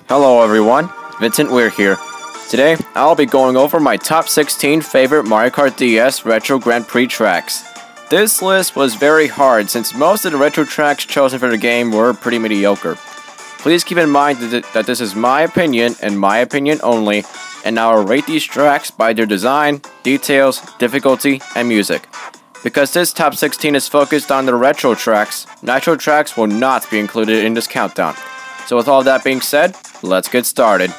Hello everyone, Vincent Weir here. Today, I'll be going over my top 16 favorite Mario Kart DS Retro Grand Prix tracks. This list was very hard since most of the retro tracks chosen for the game were pretty mediocre. Please keep in mind that this is my opinion and my opinion only, and I will rate these tracks by their design, details, difficulty, and music. Because this top 16 is focused on the retro tracks, nitro tracks will not be included in this countdown. So with all that being said, let's get started.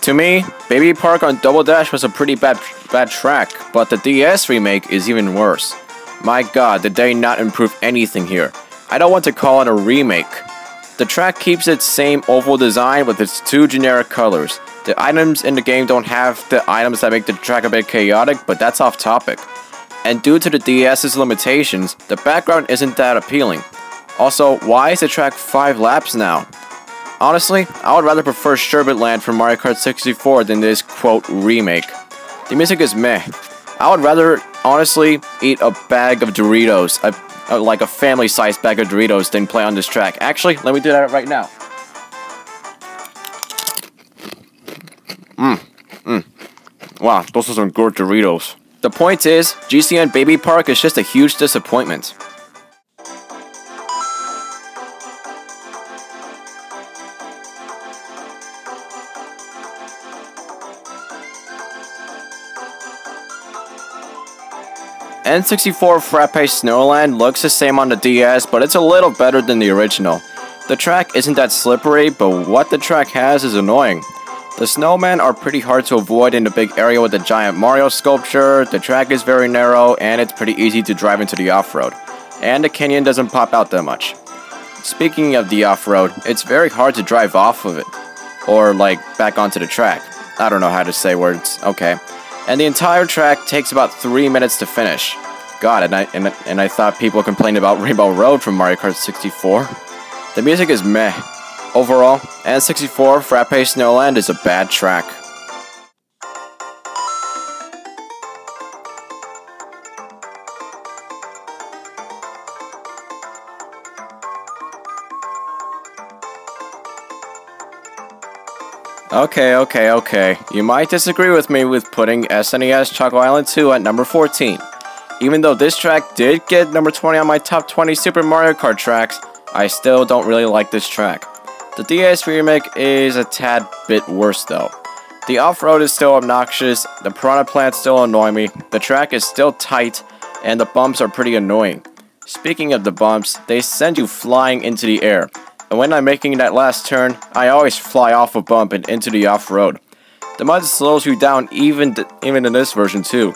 To me, Baby Park on Double Dash was a pretty bad track, but the DS remake is even worse. My god, did they not improve anything here? I don't want to call it a remake. The track keeps its same oval design with its two generic colors. The items in the game don't have the items that make the track a bit chaotic, but that's off topic. And due to the DS's limitations, the background isn't that appealing. Also, why is the track 5 laps now? Honestly, I would rather prefer Sherbet Land from Mario Kart 64 than this, quote, remake. The music is meh. I would rather, honestly, eat a bag of Doritos, like a family-sized bag of Doritos, than play on this track. Actually, let me do that right now. Wow, those are some good Doritos. The point is, GCN Baby Park is just a huge disappointment. N64 Frappe Snowland looks the same on the DS, but it's a little better than the original. The track isn't that slippery, but what the track has is annoying. The snowmen are pretty hard to avoid in the big area with the giant Mario sculpture, the track is very narrow, and it's pretty easy to drive into the off-road. And the canyon doesn't pop out that much. Speaking of the off-road, it's very hard to drive off of it. Or, like, back onto the track. I don't know how to say words, okay. And the entire track takes about 3 minutes to finish. God, and I thought people complained about Rainbow Road from Mario Kart 64. The music is meh. Overall, N64 Frappe Snowland is a bad track. Okay. You might disagree with me with putting SNES Choco Island 2 at number 14. Even though this track did get number 20 on my top 20 Super Mario Kart tracks, I still don't really like this track. The DS remake is a tad bit worse though. The off-road is still obnoxious, the piranha plants still annoy me, the track is still tight, and the bumps are pretty annoying. Speaking of the bumps, they send you flying into the air. And when I'm making that last turn, I always fly off a bump and into the off-road. The mud slows you down even in this version too.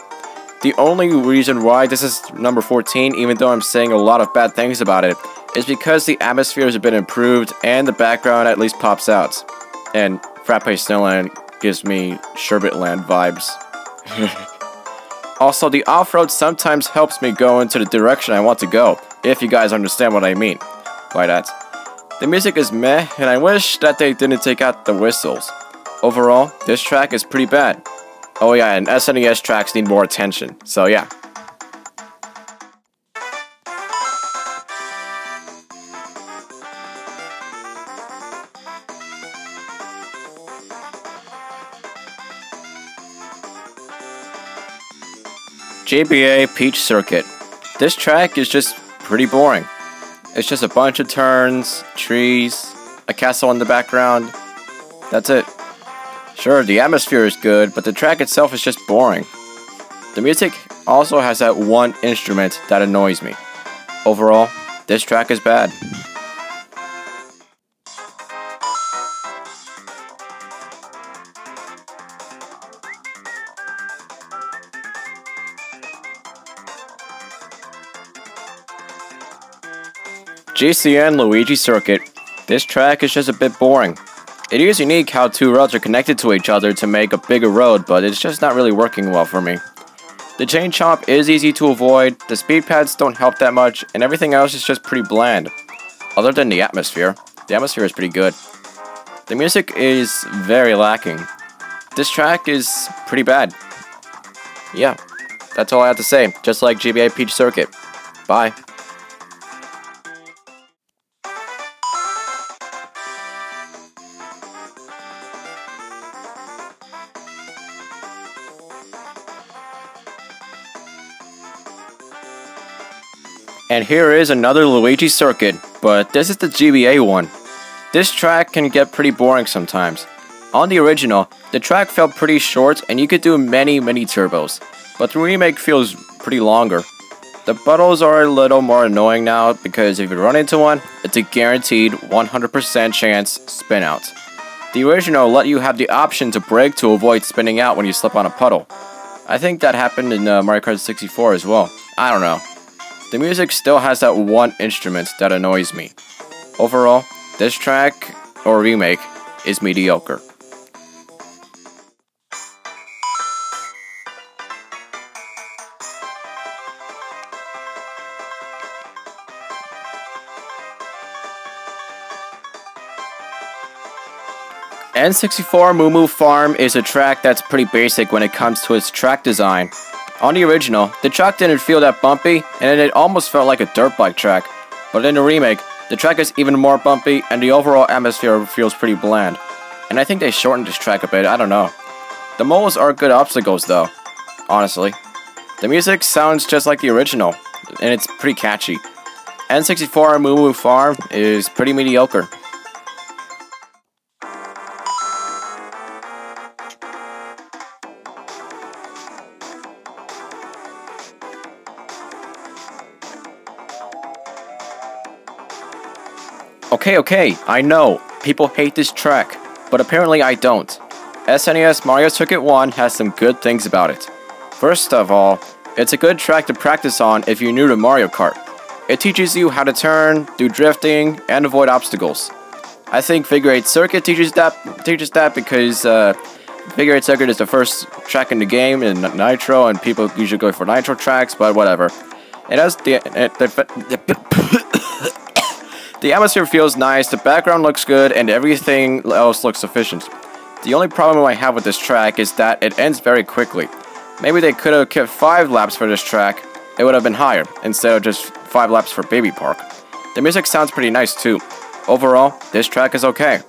The only reason why this is number 14, even though I'm saying a lot of bad things about it, is because the atmosphere has been improved and the background at least pops out. And Frappe Snowland gives me Sherbet Land vibes. Also, the off-road sometimes helps me go into the direction I want to go, if you guys understand what I mean by that. The music is meh, and I wish that they didn't take out the whistles. Overall, this track is pretty bad. Oh yeah, and SNES tracks need more attention, so yeah. GBA Peach Circuit. This track is just pretty boring. It's just a bunch of turns, trees, a castle in the background. That's it. Sure, the atmosphere is good, but the track itself is just boring. The music also has that one instrument that annoys me. Overall, this track is bad. GCN Luigi Circuit. This track is just a bit boring. It is unique how two roads are connected to each other to make a bigger road, but it's just not really working well for me. The chain chomp is easy to avoid, the speed pads don't help that much, and everything else is just pretty bland. Other than the atmosphere is pretty good. The music is very lacking. this track is pretty bad. Yeah, that's all I have to say. Just like GBA Peach Circuit. Bye. And here is another Luigi Circuit, but this is the GBA one. This track can get pretty boring sometimes. On the original, the track felt pretty short and you could do many turbos, but the remake feels pretty longer. The puddles are a little more annoying now because if you run into one, it's a guaranteed 100% chance spin out. The original let you have the option to brake to avoid spinning out when you slip on a puddle. I think that happened in Mario Kart 64 as well. I don't know. The music still has that one instrument that annoys me. Overall, this track, or remake, is mediocre. N64 Moo Moo Farm is a track that's pretty basic when it comes to its track design. On the original, the track didn't feel that bumpy, and it almost felt like a dirt bike track. But in the remake, the track is even more bumpy, and the overall atmosphere feels pretty bland. And I think they shortened this track a bit, I don't know. The moles are good obstacles though, honestly. The music sounds just like the original, and it's pretty catchy. N64 Moo Moo Farm is pretty mediocre. Okay, I know, people hate this track, but apparently I don't. SNES Mario Circuit 1 has some good things about it. First of all, it's a good track to practice on if you're new to Mario Kart. It teaches you how to turn, do drifting, and avoid obstacles. I think Figure 8 Circuit teaches that because Figure 8 Circuit is the first track in the game in Nitro, and people usually go for Nitro tracks, but whatever. It has the atmosphere feels nice, the background looks good, and everything else looks sufficient. The only problem I have with this track is that it ends very quickly. Maybe they could have kept 5 laps for this track, it would have been higher, instead of just 5 laps for Baby Park. The music sounds pretty nice too. Overall, this track is okay.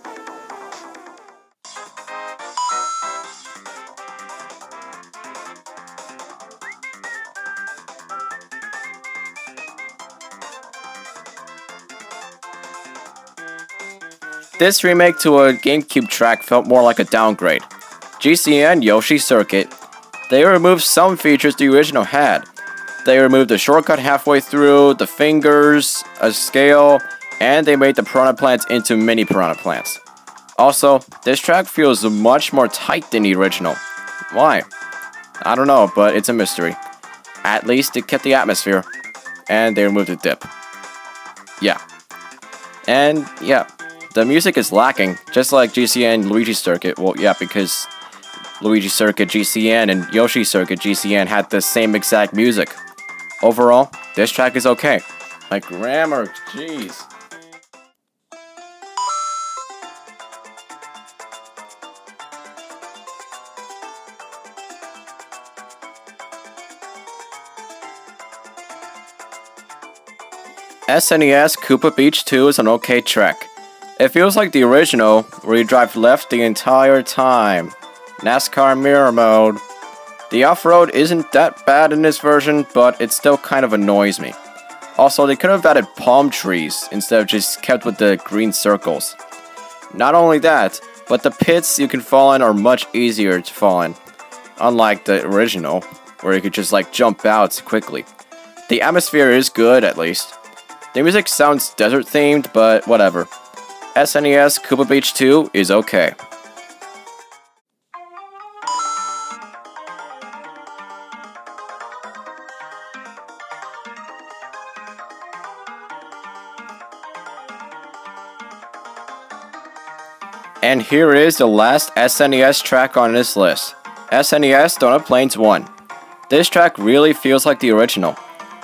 This remake to a GameCube track felt more like a downgrade. GCN Yoshi Circuit. They removed some features the original had. They removed the shortcut halfway through, the fingers, a scale, and they made the piranha plants into mini piranha plants. Also, this track feels much more tight than the original. Why? I don't know, but it's a mystery. At least it kept the atmosphere. And they removed the dip. Yeah. And yeah. The music is lacking, just like GCN Luigi Circuit. Well, yeah, because Luigi Circuit GCN and Yoshi Circuit GCN had the same exact music. Overall, this track is okay. My grammar, jeez. SNES Koopa Beach 2 is an okay track. It feels like the original, where you drive left the entire time. NASCAR mirror mode. The off-road isn't that bad in this version, but it still kind of annoys me. Also, they could have added palm trees, instead of just kept with the green circles. Not only that, but the pits you can fall in are much easier to fall in. Unlike the original, where you could just like jump out quickly. The atmosphere is good, at least. The music sounds desert themed, but whatever. SNES Koopa Beach 2 is okay. And here is the last SNES track on this list. SNES Donut Plains 1. This track really feels like the original.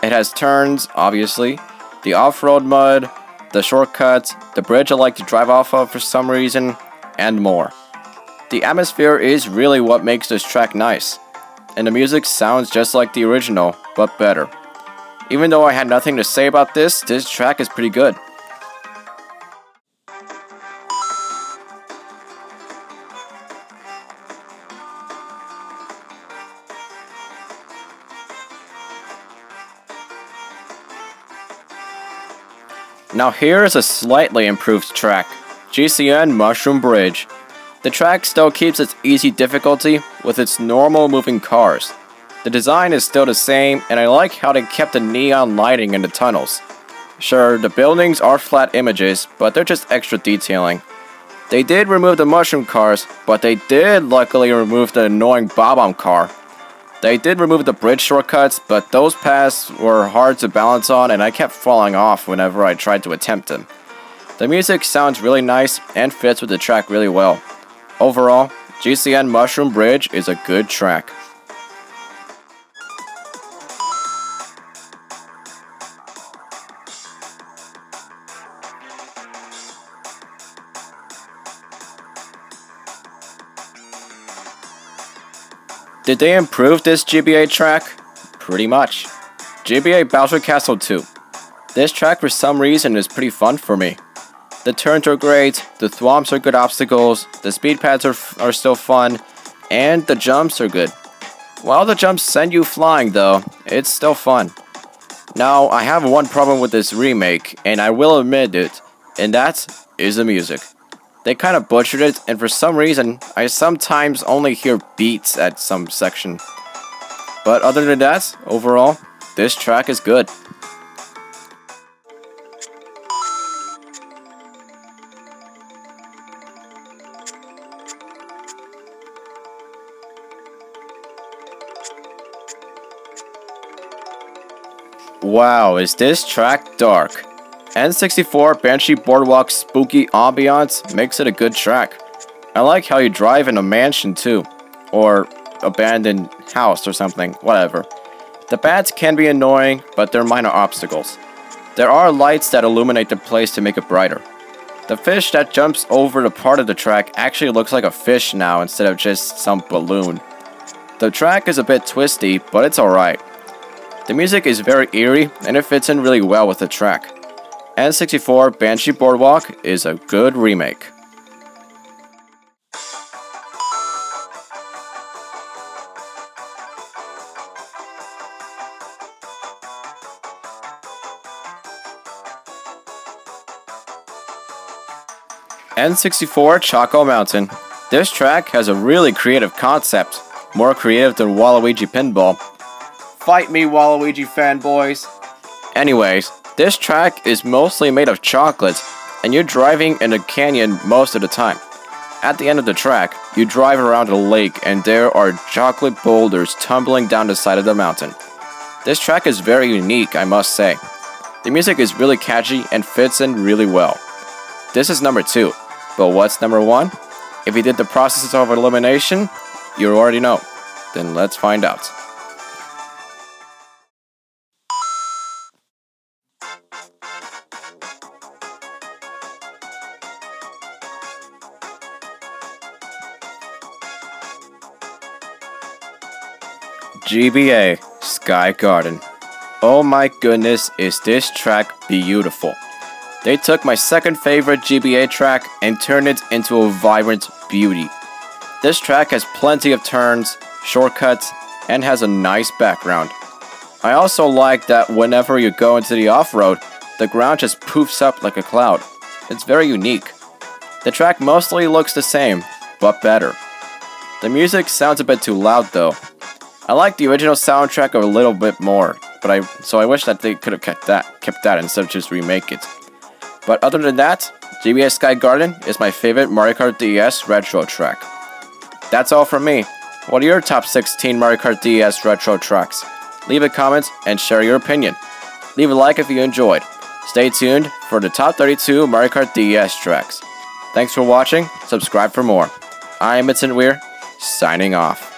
It has turns, obviously, the off-road mud, the shortcuts, the bridge I like to drive off of for some reason, and more. The atmosphere is really what makes this track nice, and the music sounds just like the original, but better. Even though I had nothing to say about this track is pretty good. Now here is a slightly improved track, GCN Mushroom Bridge. The track still keeps its easy difficulty with its normal moving cars. The design is still the same, and I like how they kept the neon lighting in the tunnels. Sure, the buildings are flat images, but they're just extra detailing. They did remove the mushroom cars, but they did luckily remove the annoying Bob-omb car. They did remove the bridge shortcuts, but those paths were hard to balance on and I kept falling off whenever I tried to attempt them. The music sounds really nice and fits with the track really well. Overall, GCN Mushroom Bridge is a good track. Did they improve this GBA track? Pretty much. GBA Bowser Castle 2. This track for some reason is pretty fun for me. The turns are great, the thwomps are good obstacles, the speed pads are still fun, and the jumps are good. While the jumps send you flying though, it's still fun. Now, I have one problem with this remake, and I will admit it, and that is the music. They kind of butchered it, and for some reason, I sometimes only hear beats at some section. But other than that, overall, this track is good. Wow, is this track dark? N64 Banshee Boardwalk's spooky ambiance makes it a good track. I like how you drive in a mansion too, or abandoned house or something, whatever. The bats can be annoying, but they're minor obstacles. There are lights that illuminate the place to make it brighter. The fish that jumps over the part of the track actually looks like a fish now instead of just some balloon. The track is a bit twisty, but it's alright. The music is very eerie, and it fits in really well with the track. N64 Banshee Boardwalk is a good remake. N64 Choco Mountain. This track has a really creative concept, more creative than Waluigi Pinball. Fight me, Waluigi fanboys! Anyways, this track is mostly made of chocolate, and you're driving in a canyon most of the time. At the end of the track, you drive around a lake and there are chocolate boulders tumbling down the side of the mountain. This track is very unique, I must say. The music is really catchy and fits in really well. This is number 2, but what's number 1? If you did the process of elimination, you already know. Then let's find out. GBA Sky Garden. Oh my goodness, is this track beautiful. They took my second favorite GBA track and turned it into a vibrant beauty. This track has plenty of turns, shortcuts, and has a nice background. I also like that whenever you go into the off-road, the ground just poofs up like a cloud. It's very unique. The track mostly looks the same, but better. The music sounds a bit too loud though. I like the original soundtrack a little bit more, so I wish that they could have kept that instead of just remake it. But other than that, GBA Sky Garden is my favorite Mario Kart DS retro track. That's all from me. What are your top 16 Mario Kart DS retro tracks? Leave a comment and share your opinion. Leave a like if you enjoyed. Stay tuned for the top 32 Mario Kart DS tracks. Thanks for watching, subscribe for more. I am Vincent Weir, signing off.